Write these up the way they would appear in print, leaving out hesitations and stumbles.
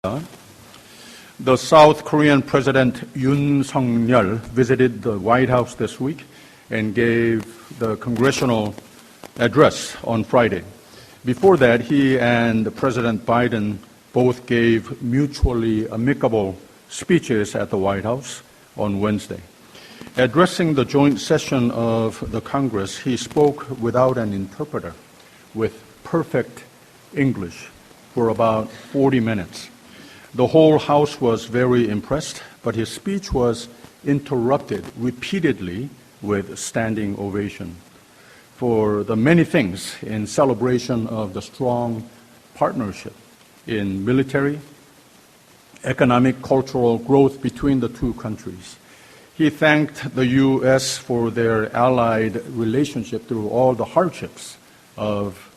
The South Korean President Yoon Suk-yeol visited the White House this week and gave the congressional address on Friday. Before that, he and President Biden both gave mutually amicable speeches at the White House on Wednesday. Addressing the joint session of the Congress, he spoke without an interpreter, with perfect English, for about 40 minutes. The whole House was very impressed, but his speech was interrupted repeatedly with standing ovation for the many things in celebration of the strong partnership in military, economic, cultural growth between the two countries. He thanked the U.S. for their allied relationship through all the hardships of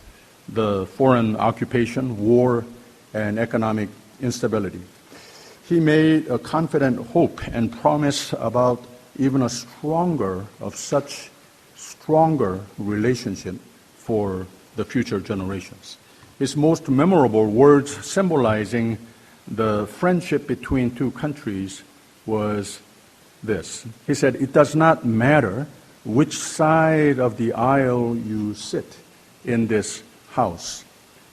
the foreign occupation, war, and economic instability. He made a confident hope and promise about even a stronger relationship for the future generations. His most memorable words symbolizing the friendship between two countries was this. He said, "It does not matter which side of the aisle you sit in this House,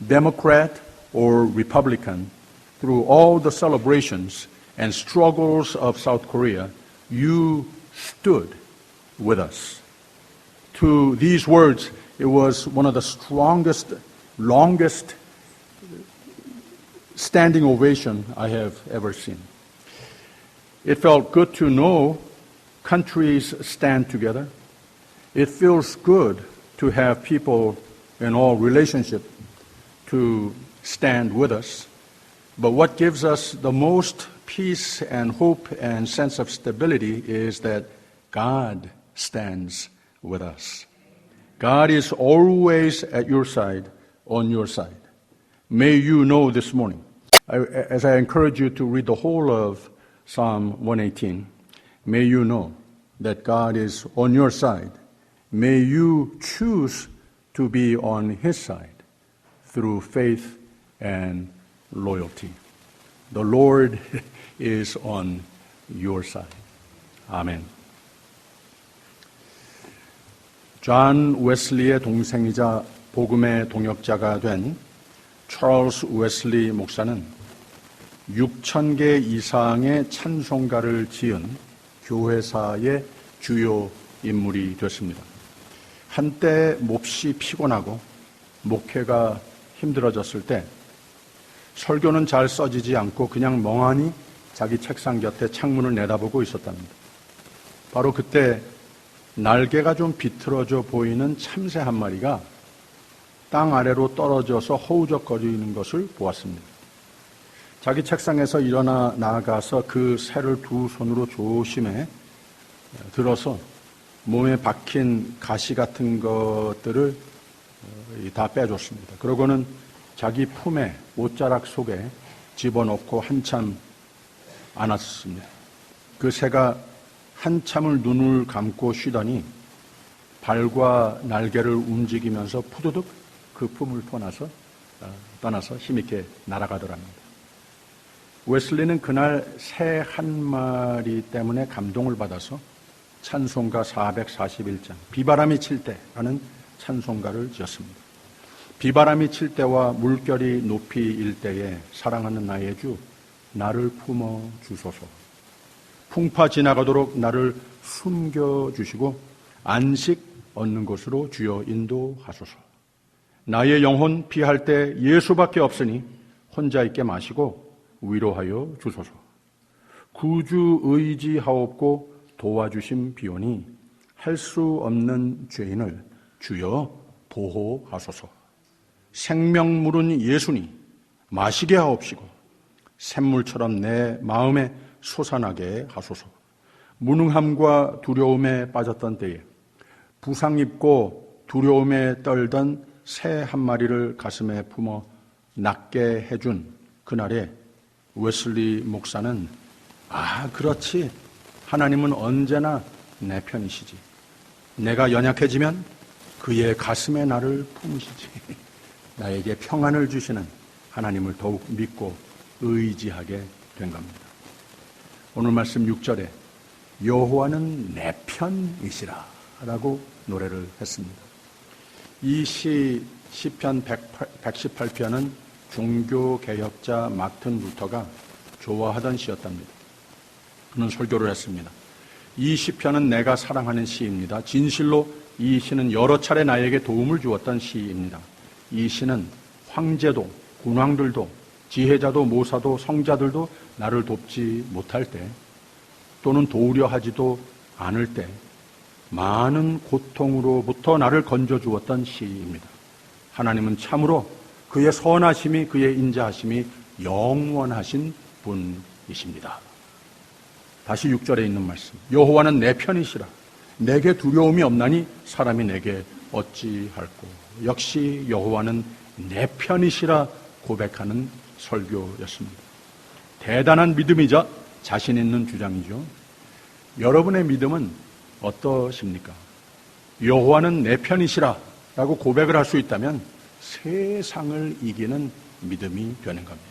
Democrat or Republican, through all the celebrations and struggles of South Korea, you stood with us." To these words, it was one of the strongest, longest standing ovation I have ever seen. It felt good to know countries stand together. It feels good to have people in all relationship to stand with us. But what gives us the most peace and hope and sense of stability is that God stands with us. God is always at your side, on your side. May you know this morning, as I encourage you to read the whole of Psalm 118, may you know that God is on your side. May you choose to be on His side through faith and loyalty. The Lord is on your side. 아멘. 존 웨슬리의 동생이자 복음의 동역자가 된 찰스 웨슬리 목사는 6,000개 이상의 찬송가를 지은 교회사의 주요 인물이 됐습니다. 한때 몹시 피곤하고 목회가 힘들어졌을 때 설교는 잘 써지지 않고 그냥 멍하니 자기 책상 곁에 창문을 내다보고 있었답니다. 바로 그때 날개가 좀 비틀어져 보이는 참새 한 마리가 땅 아래로 떨어져서 허우적거리는 것을 보았습니다. 자기 책상에서 일어나 나아가서 그 새를 두 손으로 조심해 들어서 몸에 박힌 가시 같은 것들을 다 빼줬습니다. 그러고는 자기 품에 옷자락 속에 집어넣고 한참 안았습니다. 그 새가 한참을 눈을 감고 쉬더니 발과 날개를 움직이면서 푸드득 그 품을 떠나서 힘있게 날아가더랍니다. 웨슬리는 그날 새 한 마리 때문에 감동을 받아서 찬송가 441장 비바람이 칠 때라는 찬송가를 지었습니다. 비바람이 칠 때와 물결이 높이 일 때에 사랑하는 나의 주 나를 품어 주소서. 풍파 지나가도록 나를 숨겨주시고 안식 얻는 곳으로 주여 인도하소서. 나의 영혼 피할 때 예수밖에 없으니 혼자 있게 마시고 위로하여 주소서. 구주 의지하옵고 도와주심 비오니 할 수 없는 죄인을 주여 보호하소서. 생명물은 예수니 마시게 하옵시고 샘물처럼 내 마음에 솟아나게 하소서. 무능함과 두려움에 빠졌던 때에 부상 입고 두려움에 떨던 새 한 마리를 가슴에 품어 낫게 해준 그날에 웨슬리 목사는 그렇지. 하나님은 언제나 내 편이시지. 내가 연약해지면 그의 가슴에 나를 품으시지. 나에게 평안을 주시는 하나님을 더욱 믿고 의지하게 된 겁니다. 오늘 말씀 6절에 여호와는 내 편이시라 라고 노래를 했습니다. 이 시편 118편은 종교개혁자 마틴 루터가 좋아하던 시였답니다. 그는 설교를 했습니다. 이 시편은 내가 사랑하는 시입니다. 진실로 이 시는 여러 차례 나에게 도움을 주었던 시입니다. 이 시는 황제도, 군왕들도, 지혜자도, 모사도, 성자들도 나를 돕지 못할 때 또는 도우려 하지도 않을 때 많은 고통으로부터 나를 건져주었던 시입니다. 하나님은 참으로 그의 선하심이, 그의 인자하심이 영원하신 분이십니다. 다시 6절에 있는 말씀. 여호와는 내 편이시라. 내게 두려움이 없나니 사람이 내게 어찌할꼬. 역시 여호와는 내 편이시라 고백하는 설교였습니다. 대단한 믿음이자 자신 있는 주장이죠. 여러분의 믿음은 어떠십니까? 여호와는 내 편이시라 라고 고백을 할 수 있다면 세상을 이기는 믿음이 되는 겁니다.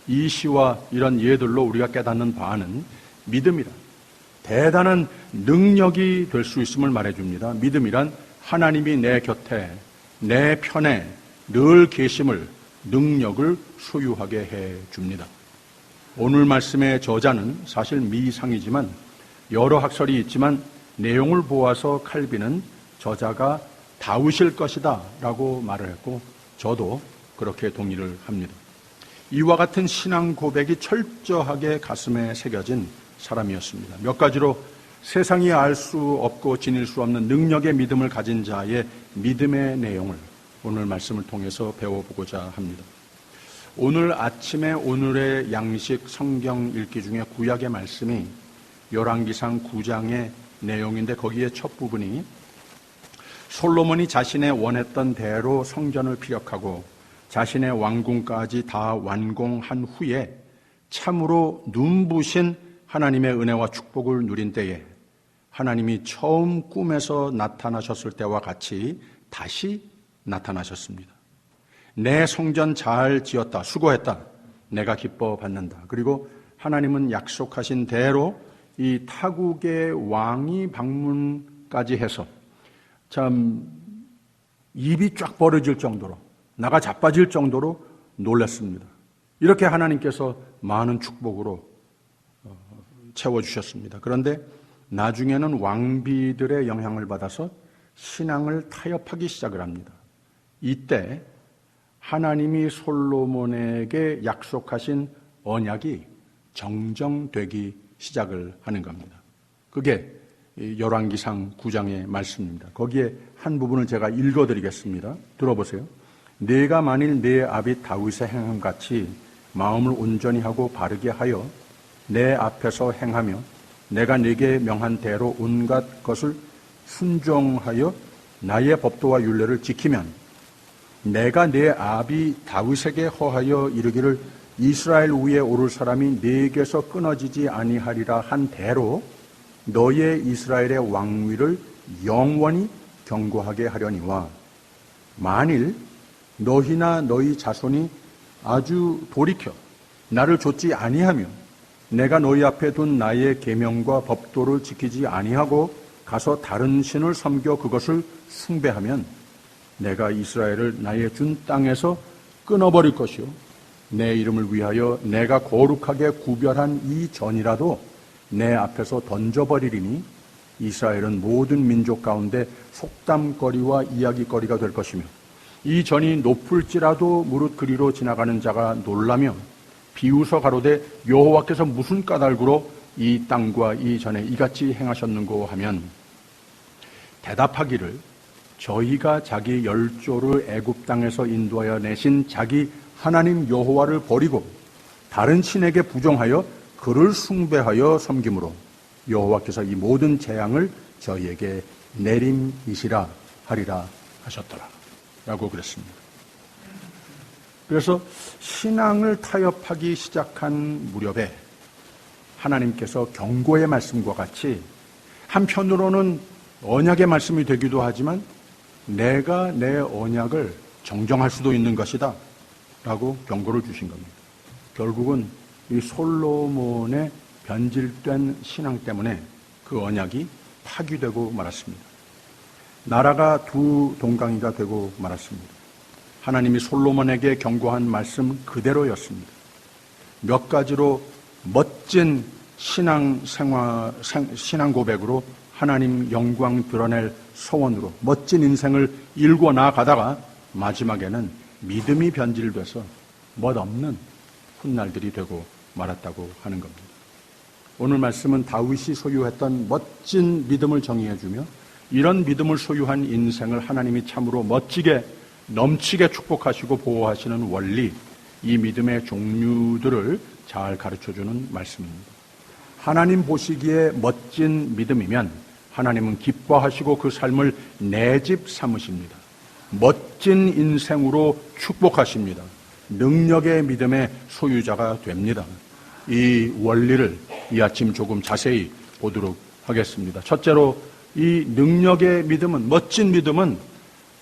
이 시와 이런 예들로 우리가 깨닫는 바는 믿음이란 대단한 능력이 될 수 있음을 말해줍니다. 믿음이란 하나님이 내 곁에, 내 편에 늘 계심을, 능력을 소유하게 해줍니다. 오늘 말씀의 저자는 사실 미상이지만 여러 학설이 있지만 내용을 보아서 칼빈은 저자가 다윗일 것이다 라고 말을 했고 저도 그렇게 동의를 합니다. 이와 같은 신앙 고백이 철저하게 가슴에 새겨진 사람이었습니다. 몇 가지로 세상이 알 수 없고 지닐 수 없는 능력의 믿음을 가진 자의 믿음의 내용을 오늘 말씀을 통해서 배워보고자 합니다. 오늘 아침에 오늘의 양식 성경 읽기 중에 구약의 말씀이 열왕기상 9장의 내용인데 거기에 첫 부분이 솔로몬이 자신의 원했던 대로 성전을 피력하고 자신의 왕궁까지 다 완공한 후에 참으로 눈부신 하나님의 은혜와 축복을 누린 때에 하나님이 처음 꿈에서 나타나셨을 때와 같이 다시 나타나셨습니다. 내 성전 잘 지었다, 수고했다, 내가 기뻐 받는다. 그리고 하나님은 약속하신 대로 이 타국의 왕이 방문까지 해서 참 입이 쫙 벌어질 정도로, 나가 자빠질 정도로 놀랐습니다. 이렇게 하나님께서 많은 축복으로 채워주셨습니다. 그런데 나중에는 왕비들의 영향을 받아서 신앙을 타협하기 시작을 합니다. 이때 하나님이 솔로몬에게 약속하신 언약이 정정되기 시작을 하는 겁니다. 그게 열왕기상 9장의 말씀입니다. 거기에 한 부분을 제가 읽어드리겠습니다. 들어보세요. 네가 만일 네 아비 다윗의 행함같이 마음을 온전히 하고 바르게 하여 내 앞에서 행하며 내가 네게 명한 대로 온갖 것을 순종하여 나의 법도와 율례를 지키면 내가 네 아비 다윗에게 허하여 이르기를 이스라엘 위에 오를 사람이 네게서 끊어지지 아니하리라 한 대로 너의 이스라엘의 왕위를 영원히 견고하게 하려니와 만일 너희나 너희 자손이 아주 돌이켜 나를 좇지 아니하며 내가 너희 앞에 둔 나의 계명과 법도를 지키지 아니하고 가서 다른 신을 섬겨 그것을 숭배하면 내가 이스라엘을 나의 준 땅에서 끊어버릴 것이요 내 이름을 위하여 내가 거룩하게 구별한 이 전이라도 내 앞에서 던져버리리니 이스라엘은 모든 민족 가운데 속담거리와 이야기거리가 될 것이며 이 전이 높을지라도 무릇 그리로 지나가는 자가 놀라며 비웃어 가로되 여호와께서 무슨 까닭으로 이 땅과 이 전에 이같이 행하셨는고 하면 대답하기를 저희가 자기 열조를 애굽 땅에서 인도하여 내신 자기 하나님 여호와를 버리고 다른 신에게 부종하여 그를 숭배하여 섬김으로 여호와께서 이 모든 재앙을 저희에게 내림이시라 하리라 하셨더라 라고 그랬습니다. 그래서 신앙을 타협하기 시작한 무렵에 하나님께서 경고의 말씀과 같이 한편으로는 언약의 말씀이 되기도 하지만 내가 내 언약을 정정할 수도 있는 것이다 라고 경고를 주신 겁니다. 결국은 이 솔로몬의 변질된 신앙 때문에 그 언약이 파기되고 말았습니다. 나라가 두 동강이가 되고 말았습니다. 하나님이 솔로몬에게 경고한 말씀 그대로였습니다. 몇 가지로 멋진 신앙 고백으로 하나님 영광 드러낼 소원으로 멋진 인생을 일궈 나가다가 마지막에는 믿음이 변질돼서 멋없는 훗날들이 되고 말았다고 하는 겁니다. 오늘 말씀은 다윗이 소유했던 멋진 믿음을 정의해주며 이런 믿음을 소유한 인생을 하나님이 참으로 멋지게 넘치게 축복하시고 보호하시는 원리, 이 믿음의 종류들을 잘 가르쳐주는 말씀입니다. 하나님 보시기에 멋진 믿음이면 하나님은 기뻐하시고 그 삶을 내 집 삼으십니다. 멋진 인생으로 축복하십니다. 능력의 믿음의 소유자가 됩니다. 이 원리를 이 아침 조금 자세히 보도록 하겠습니다. 첫째로 이 능력의 믿음은, 멋진 믿음은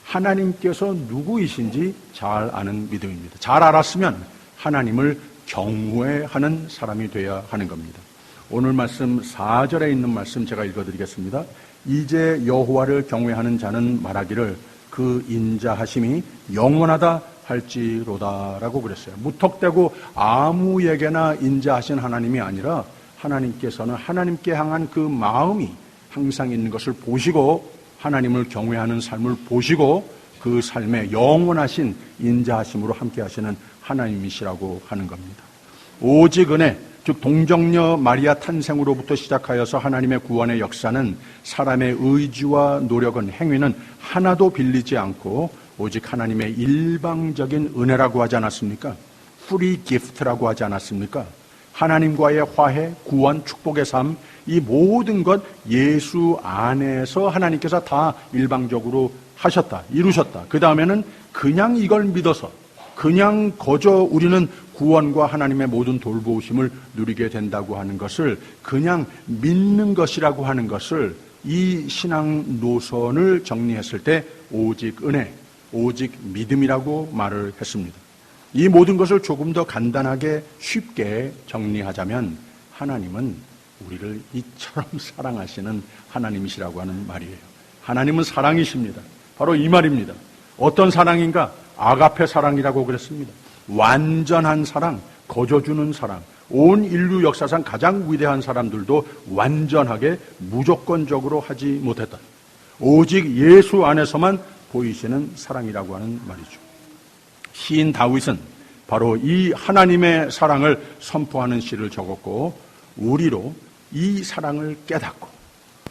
하나님께서 누구이신지 잘 아는 믿음입니다. 잘 알았으면 하나님을 경외하는 사람이 되어야 하는 겁니다. 오늘 말씀 4절에 있는 말씀 제가 읽어드리겠습니다. 이제 여호와를 경외하는 자는 말하기를 그 인자하심이 영원하다 할지로다라고 그랬어요. 무턱대고 아무에게나 인자하신 하나님이 아니라 하나님께서는 하나님께 향한 그 마음이 항상 있는 것을 보시고 하나님을 경외하는 삶을 보시고 그 삶에 영원하신 인자하심으로 함께 하시는 하나님이시라고 하는 겁니다. 오직 은혜, 즉 동정녀 마리아 탄생으로부터 시작하여서 하나님의 구원의 역사는 사람의 의지와 노력은, 행위는 하나도 빌리지 않고 오직 하나님의 일방적인 은혜라고 하지 않았습니까? 프리 기프트라고 하지 않았습니까? 하나님과의 화해, 구원, 축복의 삶, 이 모든 것 예수 안에서 하나님께서 다 일방적으로 하셨다, 이루셨다. 그 다음에는 그냥 이걸 믿어서 그냥 거저 우리는 구원과 하나님의 모든 돌보심을 누리게 된다고 하는 것을 그냥 믿는 것이라고 하는 것을 이 신앙 노선을 정리했을 때 오직 은혜, 오직 믿음이라고 말을 했습니다. 이 모든 것을 조금 더 간단하게 쉽게 정리하자면 하나님은 우리를 이처럼 사랑하시는 하나님이시라고 하는 말이에요. 하나님은 사랑이십니다. 바로 이 말입니다. 어떤 사랑인가? 아가페 사랑이라고 그랬습니다. 완전한 사랑, 거저주는 사랑. 온 인류 역사상 가장 위대한 사람들도 완전하게 무조건적으로 하지 못했다. 오직 예수 안에서만 보이시는 사랑이라고 하는 말이죠. 시인 다윗은 바로 이 하나님의 사랑을 선포하는 시를 적었고 우리로 이 사랑을 깨닫고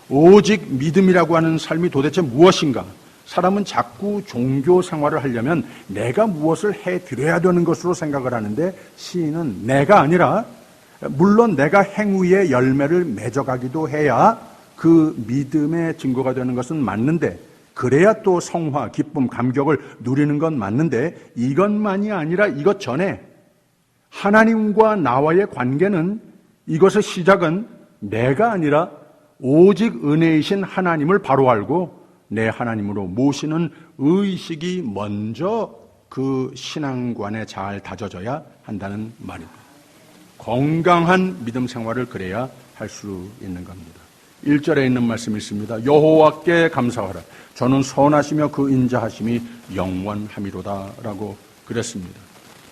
오직 믿음이라고 하는 삶이 도대체 무엇인가? 사람은 자꾸 종교 생활을 하려면 내가 무엇을 해드려야 되는 것으로 생각을 하는데 시인은 내가 아니라 물론 내가 행위의 열매를 맺어가기도 해야 그 믿음의 증거가 되는 것은 맞는데 그래야 또 성화, 기쁨, 감격을 누리는 건 맞는데 이것만이 아니라 이것 전에 하나님과 나와의 관계는 이것의 시작은 내가 아니라 오직 은혜이신 하나님을 바로 알고 내 하나님으로 모시는 의식이 먼저 그 신앙관에 잘 다져져야 한다는 말입니다. 건강한 믿음 생활을 그래야 할 수 있는 겁니다. 1절에 있는 말씀이 있습니다. 여호와께 감사하라. 저는 선하시며 그 인자하심이 영원함이로다 라고 그랬습니다.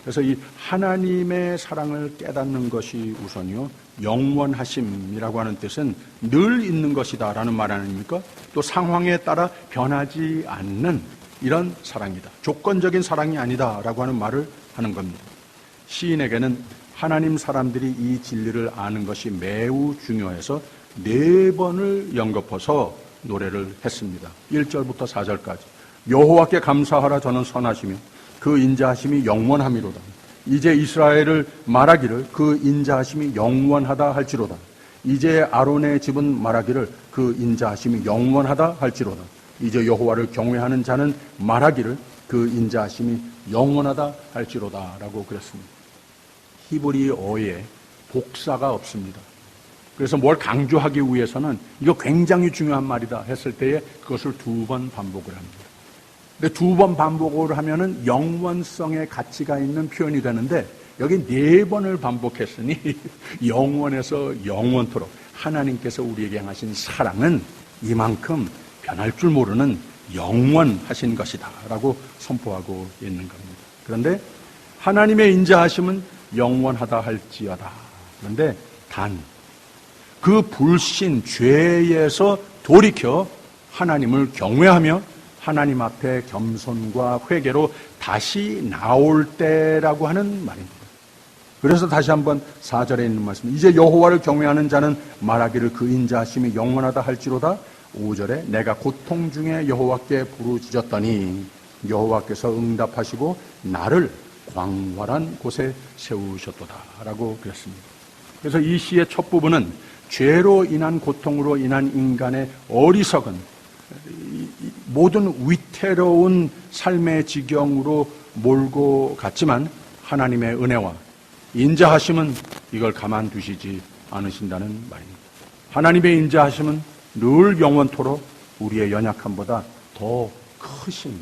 그래서 이 하나님의 사랑을 깨닫는 것이 우선이요. 영원하심이라고 하는 뜻은 늘 있는 것이다 라는 말 아닙니까? 또 상황에 따라 변하지 않는 이런 사랑이다. 조건적인 사랑이 아니다 라고 하는 말을 하는 겁니다. 시인에게는 하나님 사람들이 이 진리를 아는 것이 매우 중요해서 4번을 연거퍼서 노래를 했습니다. 1절부터 4절까지. 여호와께 감사하라. 저는 선하시며 그 인자하심이 영원함이로다. 이제 이스라엘을 말하기를 그 인자하심이 영원하다 할지로다. 이제 아론의 집은 말하기를 그 인자하심이 영원하다 할지로다. 이제 여호와를 경외하는 자는 말하기를 그 인자하심이 영원하다 할지로다 라고 그랬습니다. 히브리어에 복사가 없습니다. 그래서 뭘 강조하기 위해서는 이거 굉장히 중요한 말이다 했을 때에 그것을 2번 반복을 합니다. 근데 2번 반복을 하면은 영원성의 가치가 있는 표현이 되는데 여기 4번을 반복했으니 영원에서 영원토록 하나님께서 우리에게 향하신 사랑은 이만큼 변할 줄 모르는 영원하신 것이다 라고 선포하고 있는 겁니다. 그런데 하나님의 인자하심은 영원하다 할지어다. 그런데 단 그 불신, 죄에서 돌이켜 하나님을 경외하며 하나님 앞에 겸손과 회개로 다시 나올 때라고 하는 말입니다. 그래서 다시 한번 4절에 있는 말씀, 이제 여호와를 경외하는 자는 말하기를 그 인자하심이 영원하다 할지로다. 5절에 내가 고통 중에 여호와께 부르짖었더니 여호와께서 응답하시고 나를 광활한 곳에 세우셨도다 라고 그랬습니다. 그래서 이 시의 첫 부분은 죄로 인한 고통으로 인한 인간의 어리석은 모든 위태로운 삶의 지경으로 몰고 갔지만 하나님의 은혜와 인자하심은 이걸 가만두시지 않으신다는 말입니다. 하나님의 인자하심은 늘 영원토록 우리의 연약함보다 더 크신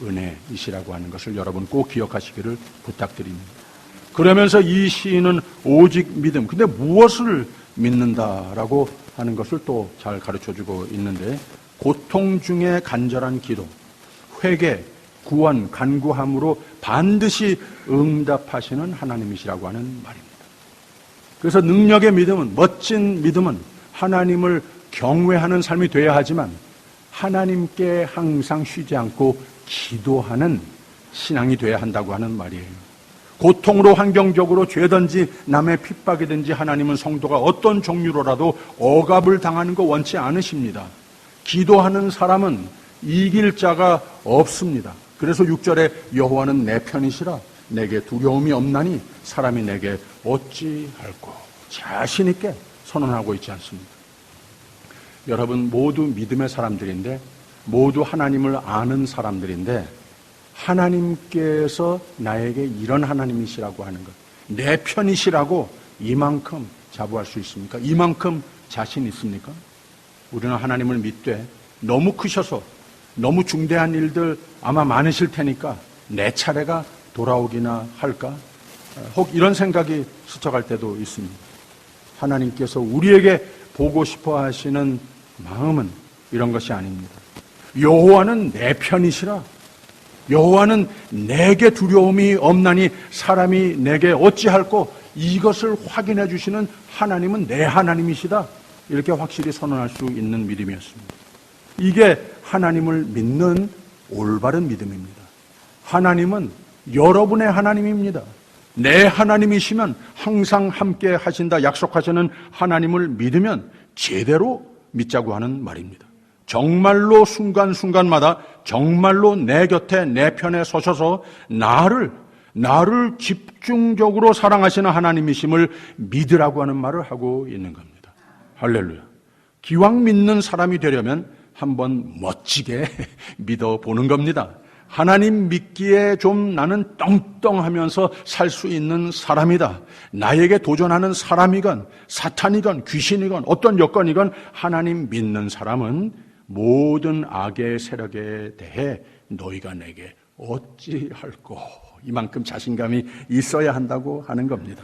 은혜이시라고 하는 것을 여러분 꼭 기억하시기를 부탁드립니다. 그러면서 이 시인은 오직 믿음, 근데 무엇을 믿는다라고 하는 것을 또 잘 가르쳐주고 있는데, 고통 중에 간절한 기도, 회개, 구원, 간구함으로 반드시 응답하시는 하나님이시라고 하는 말입니다. 그래서 능력의 믿음은, 멋진 믿음은 하나님을 경외하는 삶이 되어야 하지만 하나님께 항상 쉬지 않고 기도하는 신앙이 되어야 한다고 하는 말이에요. 고통으로 환경적으로 죄든지 남의 핍박이든지 하나님은 성도가 어떤 종류로라도 억압을 당하는 거 원치 않으십니다. 기도하는 사람은 이길 자가 없습니다. 그래서 6절에 여호와는 내 편이시라 내게 두려움이 없나니 사람이 내게 어찌할꼬 자신 있게 선언하고 있지 않습니까? 여러분 모두 믿음의 사람들인데, 모두 하나님을 아는 사람들인데, 하나님께서 나에게 이런 하나님이시라고 하는 것, 내 편이시라고 이만큼 자부할 수 있습니까? 이만큼 자신 있습니까? 우리는 하나님을 믿되 너무 크셔서 너무 중대한 일들 아마 많으실 테니까 내 차례가 돌아오기나 할까? 혹 이런 생각이 스쳐갈 때도 있습니다. 하나님께서 우리에게 보고 싶어 하시는 마음은 이런 것이 아닙니다. 여호와는 내 편이시라. 여호와는 내게 두려움이 없나니 사람이 내게 어찌할꼬. 이것을 확인해 주시는 하나님은 내 하나님이시다. 이렇게 확실히 선언할 수 있는 믿음이었습니다. 이게 하나님을 믿는 올바른 믿음입니다. 하나님은 여러분의 하나님입니다. 내 하나님이시면 항상 함께 하신다 약속하시는 하나님을 믿으면 제대로 믿자고 하는 말입니다. 정말로 순간순간마다 정말로 내 곁에 내 편에 서셔서 나를 집중적으로 사랑하시는 하나님이심을 믿으라고 하는 말을 하고 있는 겁니다. 할렐루야. 기왕 믿는 사람이 되려면 한번 멋지게 믿어보는 겁니다. 하나님 믿기에 좀 나는 떵떵하면서 살 수 있는 사람이다. 나에게 도전하는 사람이건 사탄이건 귀신이건 어떤 여건이건 하나님 믿는 사람은 모든 악의 세력에 대해 너희가 내게 어찌할꼬. 이만큼 자신감이 있어야 한다고 하는 겁니다.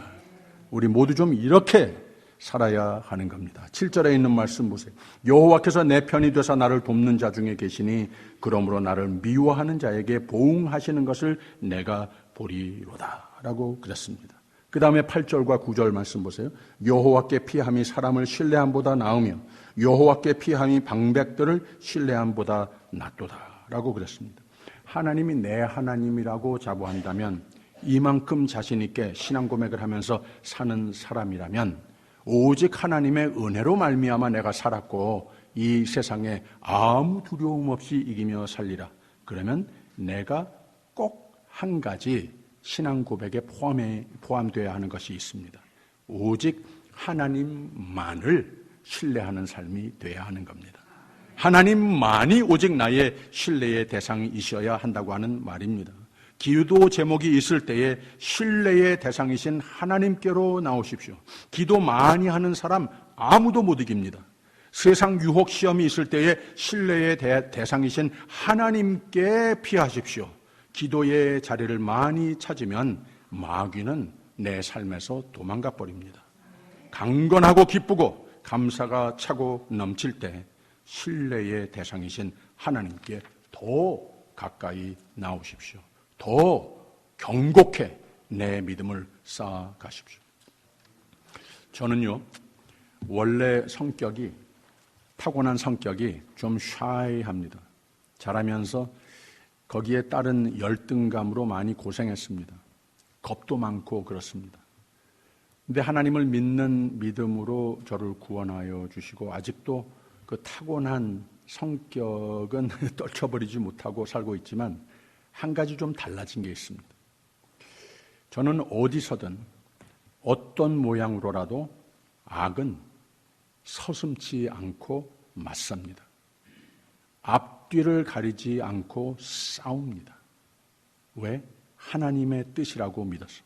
우리 모두 좀 이렇게 살아야 하는 겁니다. 7절에 있는 말씀 보세요. 여호와께서 내 편이 되사 나를 돕는 자 중에 계시니 그러므로 나를 미워하는 자에게 보응하시는 것을 내가 보리로다 라고 그랬습니다. 그 다음에 8절과 9절 말씀 보세요. 여호와께 피함이 사람을 신뢰함보다 나으며 여호와께 피함이 방백들을 신뢰함보다 낫도다 라고 그랬습니다. 하나님이 내 하나님이라고 자부한다면, 이만큼 자신 있게 신앙 고백을 하면서 사는 사람이라면 오직 하나님의 은혜로 말미암아 내가 살았고 이 세상에 아무 두려움 없이 이기며 살리라. 그러면 내가 꼭 한 가지 신앙 고백에 포함되어야 하는 것이 있습니다. 오직 하나님만을 신뢰하는 삶이 되어야 하는 겁니다. 하나님만이 오직 나의 신뢰의 대상이셔야 한다고 하는 말입니다. 기도 제목이 있을 때에 신뢰의 대상이신 하나님께로 나오십시오. 기도 많이 하는 사람 아무도 못 이깁니다. 세상 유혹 시험이 있을 때에 신뢰의 대상이신 하나님께 피하십시오. 기도의 자리를 많이 찾으면 마귀는 내 삶에서 도망가 버립니다. 강건하고 기쁘고 감사가 차고 넘칠 때 신뢰의 대상이신 하나님께 더 가까이 나오십시오. 더 경곡해 내 믿음을 쌓아가십시오. 저는요, 원래 타고난 성격이 좀 샤이합니다. 자라면서 거기에 따른 열등감으로 많이 고생했습니다. 겁도 많고 그렇습니다. 근데 하나님을 믿는 믿음으로 저를 구원하여 주시고 아직도 그 타고난 성격은 떨쳐버리지 못하고 살고 있지만 한 가지 좀 달라진 게 있습니다. 저는 어디서든 어떤 모양으로라도 악은 서슴지 않고 맞섭니다. 앞뒤를 가리지 않고 싸웁니다. 왜? 하나님의 뜻이라고 믿어서.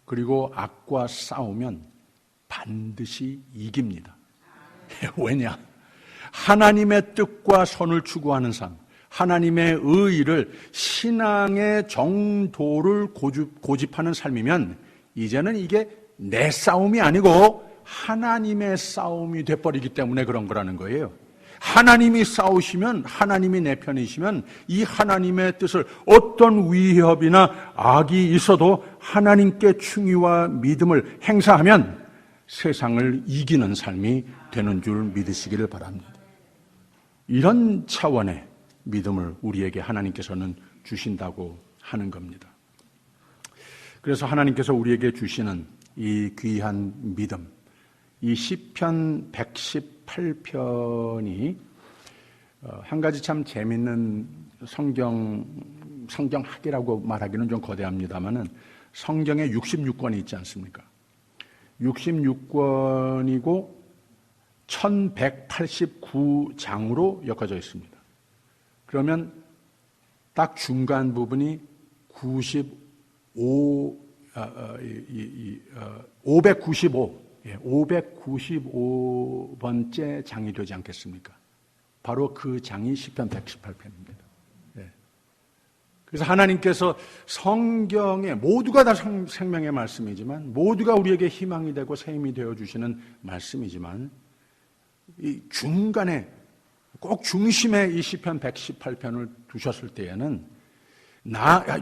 그리고 악과 싸우면 반드시 이깁니다. 왜냐? 하나님의 뜻과 선을 추구하는 삶, 하나님의 의의를, 신앙의 정도를 고집하는 삶이면 이제는 이게 내 싸움이 아니고 하나님의 싸움이 돼버리기 때문에 그런 거라는 거예요. 하나님이 싸우시면, 하나님이 내 편이시면 이 하나님의 뜻을 어떤 위협이나 악이 있어도 하나님께 충의와 믿음을 행사하면 세상을 이기는 삶이 되는 줄 믿으시기를 바랍니다. 이런 차원의 믿음을 우리에게 하나님께서는 주신다고 하는 겁니다. 그래서 하나님께서 우리에게 주시는 이 귀한 믿음, 이 시편 118편이 한 가지 참 재밌는 성경학이라고 말하기는 좀 거대합니다만은 성경에 66권이 있지 않습니까? 66권이고 1189장으로 엮어져 있습니다. 그러면 딱 중간 부분이 595번째 장이 되지 않겠습니까? 바로 그 장이 시편 118편입니다. 그래서 하나님께서 성경에 모두가 다 생명의 말씀이지만, 모두가 우리에게 희망이 되고 새 힘이 되어주시는 말씀이지만, 이 중간에 꼭 중심에 이 시편 118편을 두셨을 때에는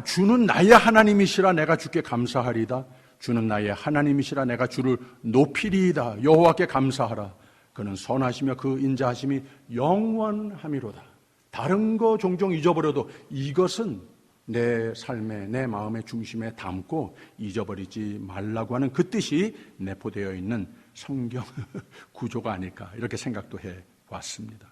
주는 나의 하나님이시라 내가 주께 감사하리다. 주는 나의 하나님이시라 내가 주를 높이리이다. 여호와께 감사하라. 그는 선하시며 그 인자하심이 영원함이로다. 다른 거 종종 잊어버려도 이것은 내 삶에, 내 마음의 중심에 담고 잊어버리지 말라고 하는 그 뜻이 내포되어 있는 성경 구조가 아닐까, 이렇게 생각도 해왔습니다.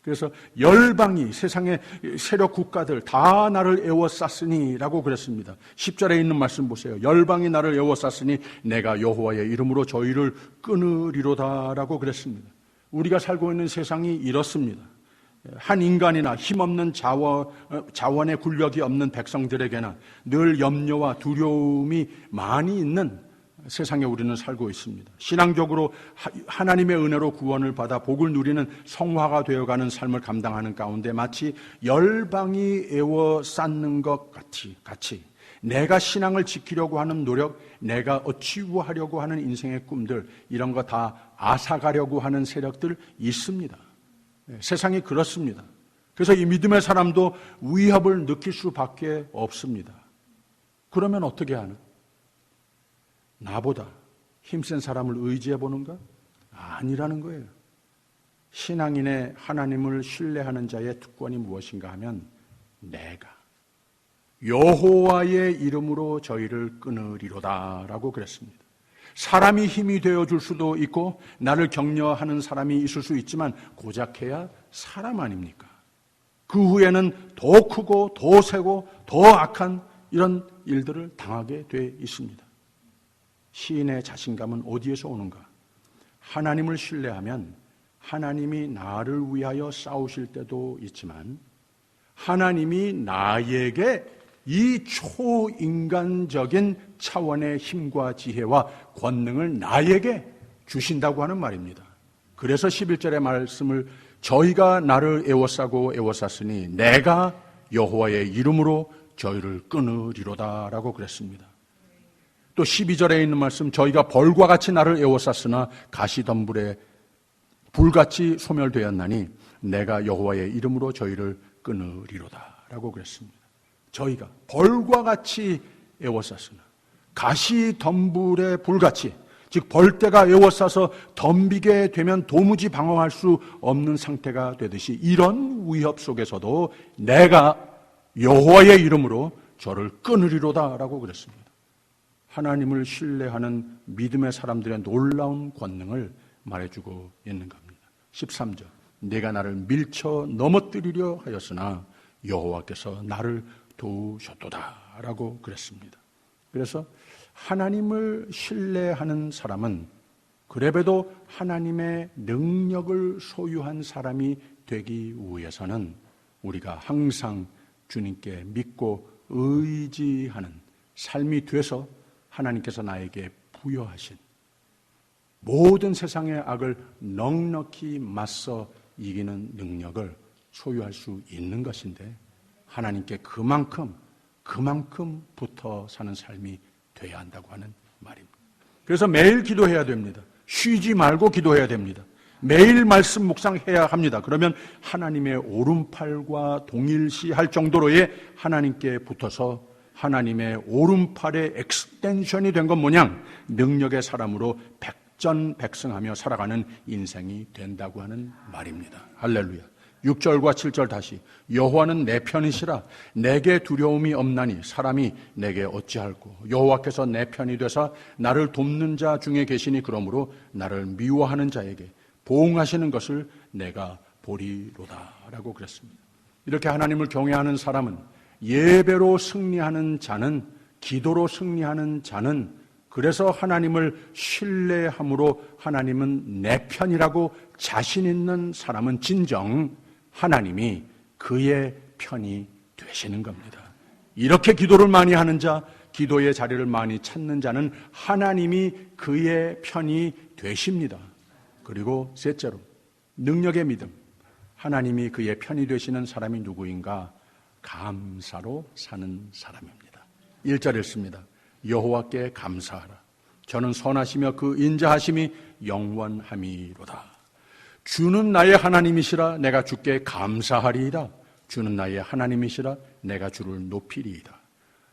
그래서 열방이, 세상의 세력 국가들 다 나를 에워쌌으니 라고 그랬습니다. 10절에 있는 말씀 보세요. 열방이 나를 에워쌌으니 내가 여호와의 이름으로 저희를 끊으리로다 라고 그랬습니다. 우리가 살고 있는 세상이 이렇습니다. 한 인간이나 힘없는 자원의 굴력이 없는 백성들에게나 늘 염려와 두려움이 많이 있는 세상에 우리는 살고 있습니다. 신앙적으로 하나님의 은혜로 구원을 받아 복을 누리는 성화가 되어가는 삶을 감당하는 가운데 마치 열방이 에워쌌는 것 같이 내가 신앙을 지키려고 하는 노력, 내가 어치우하려고 하는 인생의 꿈들, 이런 거 다 앗아가려고 하는 세력들 있습니다. 세상이 그렇습니다. 그래서 이 믿음의 사람도 위협을 느낄 수밖에 없습니다. 그러면 어떻게 하나? 나보다 힘센 사람을 의지해 보는가? 아니라는 거예요. 신앙인의 하나님을 신뢰하는 자의 특권이 무엇인가 하면 내가 여호와의 이름으로 저희를 끊으리로다 라고 그랬습니다. 사람이 힘이 되어줄 수도 있고 나를 격려하는 사람이 있을 수 있지만 고작해야 사람 아닙니까? 그 후에는 더 크고 더 세고 더 악한 이런 일들을 당하게 돼 있습니다. 시인의 자신감은 어디에서 오는가? 하나님을 신뢰하면 하나님이 나를 위하여 싸우실 때도 있지만 하나님이 나에게 이 초인간적인 차원의 힘과 지혜와 권능을 나에게 주신다고 하는 말입니다. 그래서 11절의 말씀을 저희가 나를 에워싸고 에워쌌으니 내가 여호와의 이름으로 저희를 끊으리로다 라고 그랬습니다. 또 12절에 있는 말씀, 저희가 벌과 같이 나를 에워쌌으나 가시덤불에 불같이 소멸되었나니 내가 여호와의 이름으로 저희를 끊으리로다 라고 그랬습니다. 저희가 벌과 같이 에워쌌으나 가시덤불에 불같이, 즉 벌떼가 에워싸서 덤비게 되면 도무지 방어할 수 없는 상태가 되듯이 이런 위협 속에서도 내가 여호와의 이름으로 저를 끊으리로다 라고 그랬습니다. 하나님을 신뢰하는 믿음의 사람들의 놀라운 권능을 말해주고 있는 겁니다. 13절, 내가 나를 밀쳐 넘어뜨리려 하였으나 여호와께서 나를 도우셨도다 라고 그랬습니다. 그래서 하나님을 신뢰하는 사람은 그래도 하나님의 능력을 소유한 사람이 되기 위해서는 우리가 항상 주님께 믿고 의지하는 삶이 돼서 하나님께서 나에게 부여하신 모든 세상의 악을 넉넉히 맞서 이기는 능력을 소유할 수 있는 것인데 하나님께 그만큼 붙어 사는 삶이 돼야 한다고 하는 말입니다. 그래서 매일 기도해야 됩니다. 쉬지 말고 기도해야 됩니다. 매일 말씀 묵상해야 합니다. 그러면 하나님의 오른팔과 동일시할 정도로의 하나님께 붙어서 하나님의 오른팔의 엑스텐션이 된 것 모양 능력의 사람으로 백전백승하며 살아가는 인생이 된다고 하는 말입니다. 할렐루야. 6절과 7절 다시, 여호와는 내 편이시라 내게 두려움이 없나니 사람이 내게 어찌할꼬. 여호와께서 내 편이 되사 나를 돕는 자 중에 계시니 그러므로 나를 미워하는 자에게 보응하시는 것을 내가 보리로다 라고 그랬습니다. 이렇게 하나님을 경외하는 사람은, 예배로 승리하는 자는, 기도로 승리하는 자는, 그래서 하나님을 신뢰함으로 하나님은 내 편이라고 자신 있는 사람은 진정 하나님이 그의 편이 되시는 겁니다. 이렇게 기도를 많이 하는 자, 기도의 자리를 많이 찾는 자는 하나님이 그의 편이 되십니다. 그리고 셋째로, 능력의 믿음. 하나님이 그의 편이 되시는 사람이 누구인가? 감사로 사는 사람입니다. 1절 읽습니다. 여호와께 감사하라. 저는 선하시며 그 인자하심이 영원함이로다. 주는 나의 하나님이시라 내가 주께 감사하리이다. 주는 나의 하나님이시라 내가 주를 높이리이다.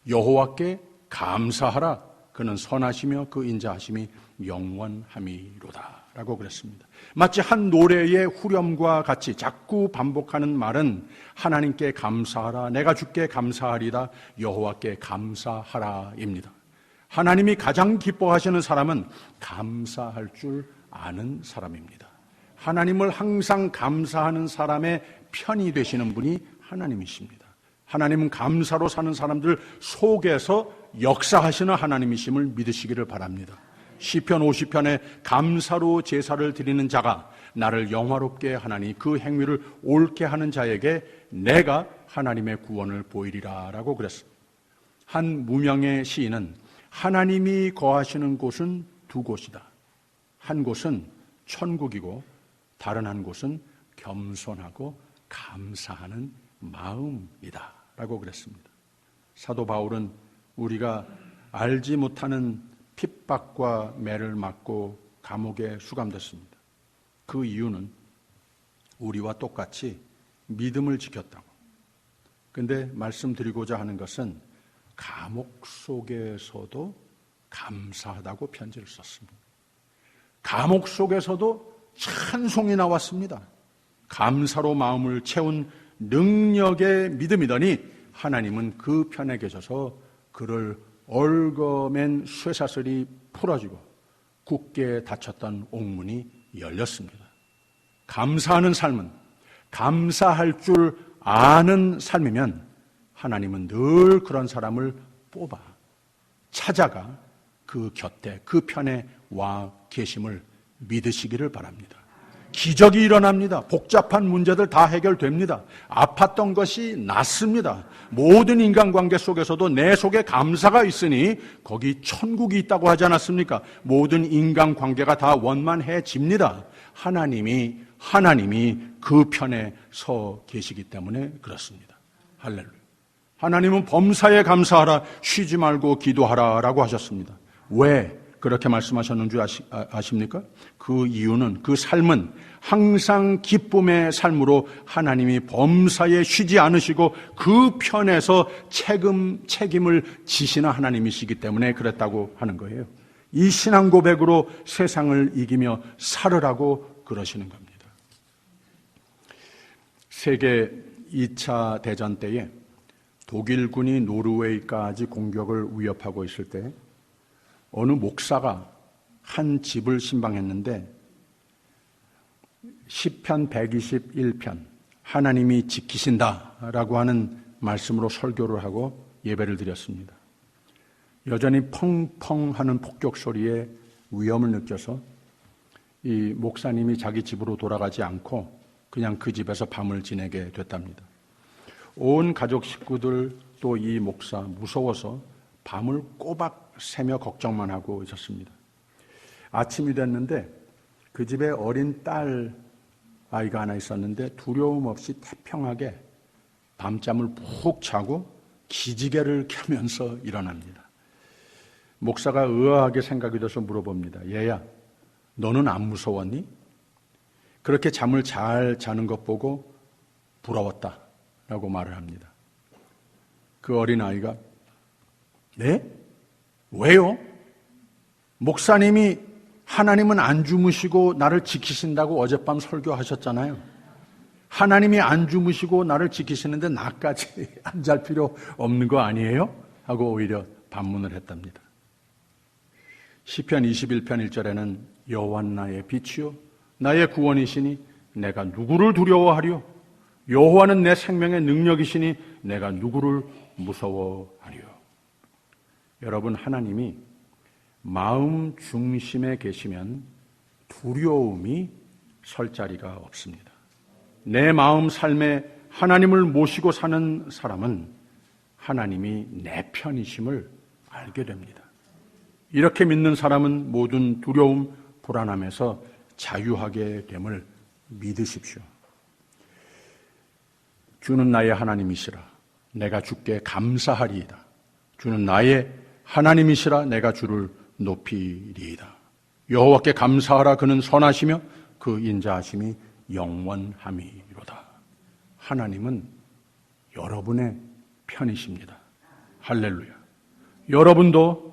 여호와께 감사하라. 그는 선하시며 그 인자하심이 영원함이로다 라고 그랬습니다. 마치 한 노래의 후렴과 같이 자꾸 반복하는 말은 하나님께 감사하라, 내가 주께 감사하리다, 여호와께 감사하라입니다. 하나님이 가장 기뻐하시는 사람은 감사할 줄 아는 사람입니다. 하나님을 항상 감사하는 사람의 편이 되시는 분이 하나님이십니다. 하나님은 감사로 사는 사람들 속에서 역사하시는 하나님이심을 믿으시기를 바랍니다. 시편 50편에 감사로 제사를 드리는 자가 나를 영화롭게 하나니 그 행위를 옳게 하는 자에게 내가 하나님의 구원을 보이리라 라고 그랬습니다. 한 무명의 시인은 하나님이 거하시는 곳은 두 곳이다. 한 곳은 천국이고 다른 한 곳은 겸손하고 감사하는 마음이다 라고 그랬습니다. 사도 바울은 우리가 알지 못하는 핍박과 매를 맞고 감옥에 수감됐습니다. 그 이유는 우리와 똑같이 믿음을 지켰다고. 그런데 말씀드리고자 하는 것은 감옥 속에서도 감사하다고 편지를 썼습니다. 감옥 속에서도 찬송이 나왔습니다. 감사로 마음을 채운 능력의 믿음이더니 하나님은 그 편에 계셔서 그를 얽어맨 쇠사슬이 풀어지고 굳게 닫혔던 옥문이 열렸습니다. 감사하는 삶은, 감사할 줄 아는 삶이면 하나님은 늘 그런 사람을 뽑아 찾아가 그 곁에, 그 편에 와 계심을 믿으시기를 바랍니다. 기적이 일어납니다. 복잡한 문제들 다 해결됩니다. 아팠던 것이 낫습니다. 모든 인간관계 속에서도 내 속에 감사가 있으니 거기 천국이 있다고 하지 않았습니까? 모든 인간관계가 다 원만해집니다. 하나님이 그 편에 서 계시기 때문에 그렇습니다. 할렐루야. 하나님은 범사에 감사하라, 쉬지 말고 기도하라 라고 하셨습니다. 왜 그렇게 말씀하셨는 줄 아십니까? 그 이유는, 그 삶은 항상 기쁨의 삶으로 하나님이 범사에 쉬지 않으시고 그 편에서 책임을 지시는 하나님이시기 때문에 그랬다고 하는 거예요. 이 신앙 고백으로 세상을 이기며 살으라고 그러시는 겁니다. 세계 2차 대전 때에 독일군이 노르웨이까지 공격을 위협하고 있을 때 어느 목사가 한 집을 신방했는데 시편 121편 하나님이 지키신다라고 하는 말씀으로 설교를 하고 예배를 드렸습니다. 여전히 펑펑 하는 폭격 소리에 위험을 느껴서 이 목사님이 자기 집으로 돌아가지 않고 그냥 그 집에서 밤을 지내게 됐답니다. 온 가족 식구들 또 이 목사 무서워서 밤을 꼬박 새며 걱정만 하고 있었습니다. 아침이 됐는데 그 집에 어린 딸 아이가 하나 있었는데 두려움 없이 태평하게 밤잠을 푹 자고 기지개를 켜면서 일어납니다. 목사가 의아하게 생각이 돼서 물어봅니다. 얘야, 너는 안 무서웠니? 그렇게 잠을 잘 자는 것 보고 부러웠다라고 말을 합니다. 그 어린아이가 네? 왜요? 목사님이 하나님은 안 주무시고 나를 지키신다고 어젯밤 설교하셨잖아요. 하나님이 안 주무시고 나를 지키시는데 나까지 안 잘 필요 없는 거 아니에요? 하고 오히려 반문을 했답니다. 시편 21편 1절에는 여호와는 나의 빛이요 나의 구원이시니 내가 누구를 두려워하리요? 여호와는 내 생명의 능력이시니 내가 누구를 무서워하리요? 여러분, 하나님이 마음 중심에 계시면 두려움이 설 자리가 없습니다. 내 마음 삶에 하나님을 모시고 사는 사람은 하나님이 내 편이심을 알게 됩니다. 이렇게 믿는 사람은 모든 두려움, 불안함에서 자유하게 됨을 믿으십시오. 주는 나의 하나님이시라 내가 주께 감사하리이다. 주는 나의 하나님이시라 내가 주를 높이리이다. 여호와께 감사하라 그는 선하시며 그 인자하심이 영원함이로다. 하나님은 여러분의 편이십니다. 할렐루야. 여러분도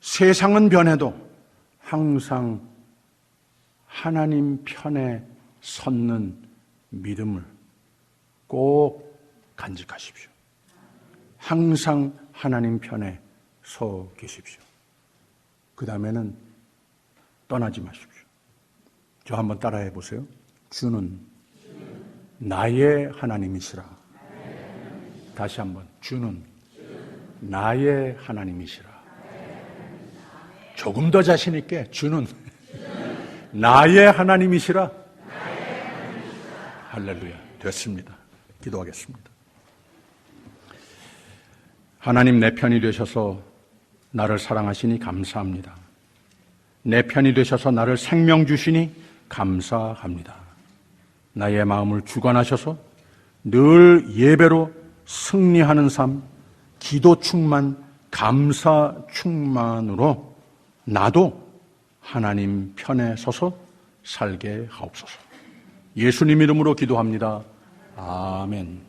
세상은 변해도 항상 하나님 편에 섰는 믿음을 꼭 간직하십시오. 항상 하나님 편에 서 계십시오. 그 다음에는 떠나지 마십시오. 저 한번 따라해 보세요. 주는 나의 하나님이시라. 다시 한번. 주는 나의 하나님이시라. 조금 더 자신 있게. 주는 나의 하나님이시라. 할렐루야. 됐습니다. 기도하겠습니다. 하나님 내 편이 되셔서 나를 사랑하시니 감사합니다. 내 편이 되셔서 나를 생명 주시니 감사합니다. 나의 마음을 주관하셔서 늘 예배로 승리하는 삶, 기도 충만, 감사 충만으로 나도 하나님 편에 서서 살게 하옵소서. 예수님 이름으로 기도합니다. 아멘.